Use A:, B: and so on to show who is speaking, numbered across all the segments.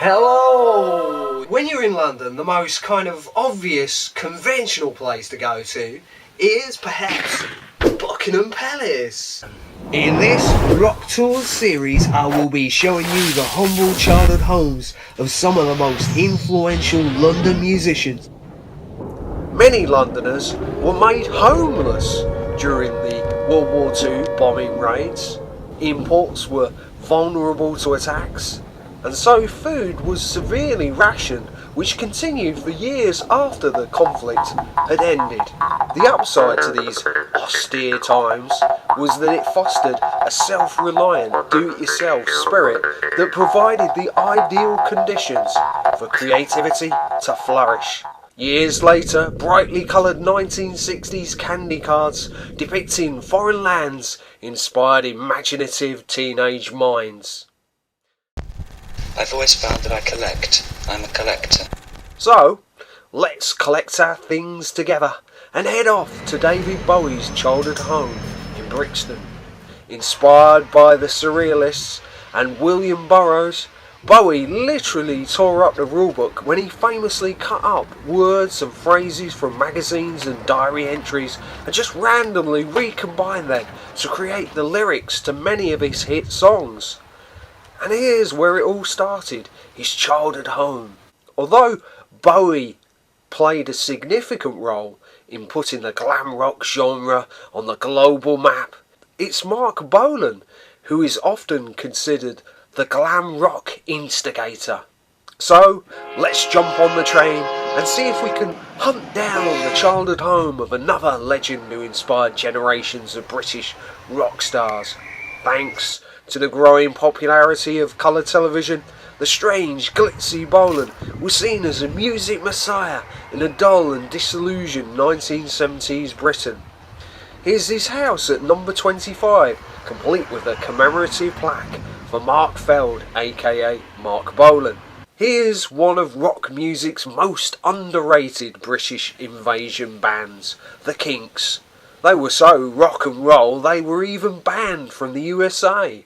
A: Hello! When you're in London, the most kind of obvious, conventional place to go to is perhaps Buckingham Palace. In this Rock Tour series, I will be showing you the humble childhood homes of some of the most influential London musicians. Many Londoners were made homeless during the World War II bombing raids. Imports were vulnerable to attacks, and so food was severely rationed, which continued for years after the conflict had ended. The upside to these austere times was that it fostered a self-reliant, do-it-yourself spirit that provided the ideal conditions for creativity to flourish. Years later, brightly coloured 1960s candy cards depicting foreign lands inspired imaginative teenage minds.
B: I've always found that I collect. I'm a collector.
A: So, let's collect our things together and head off to David Bowie's childhood home in Brixton. Inspired by the Surrealists and William Burroughs, Bowie literally tore up the rulebook when he famously cut up words and phrases from magazines and diary entries and just randomly recombined them to create the lyrics to many of his hit songs. And here's where it all started, his childhood home. Although Bowie played a significant role in putting the glam rock genre on the global map, it's Marc Bolan who is often considered the glam rock instigator. So let's jump on the train and see if we can hunt down the childhood home of another legend who inspired generations of British rock stars. Thanks to the growing popularity of colour television, the strange, glitzy Bolan was seen as a music messiah in a dull and disillusioned 1970s Britain. Here's his house at number 25, complete with a commemorative plaque for Marc Feld, aka Marc Bolan. Here's one of rock music's most underrated British invasion bands, the Kinks. They were so rock and roll they were even banned from the USA.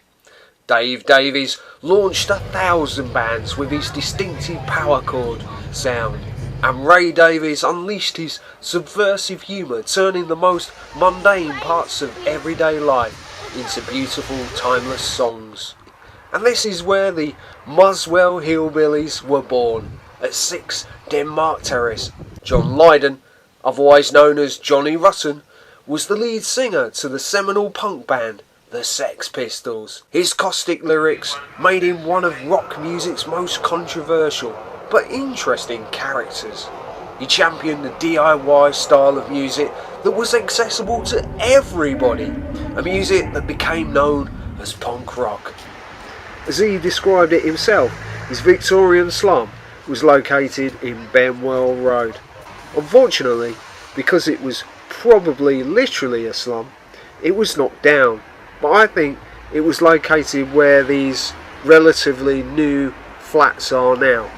A: Davies launched 1,000 bands with his distinctive power chord sound, and Ray Davies unleashed his subversive humour, turning the most mundane parts of everyday life into beautiful, timeless songs. And this is where the Muswell Hillbillies were born, at 6 Denmark Terrace. John Lydon, otherwise known as Johnny Rotten, was the lead singer to the seminal punk band the Sex Pistols. His caustic lyrics made him one of rock music's most controversial but interesting characters. He championed the DIY style of music that was accessible to everybody, a music that became known as punk rock. As he described it himself, his Victorian slum was located in Benwell Road. Unfortunately, because it was probably literally a slum, it was knocked down, but I think it was located where these relatively new flats are now.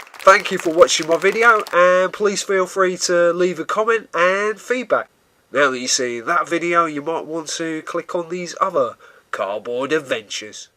A: Thank you for watching my video, and please feel free to leave a comment and feedback. Now that you see that video, you might want to click on these other cardboard adventures.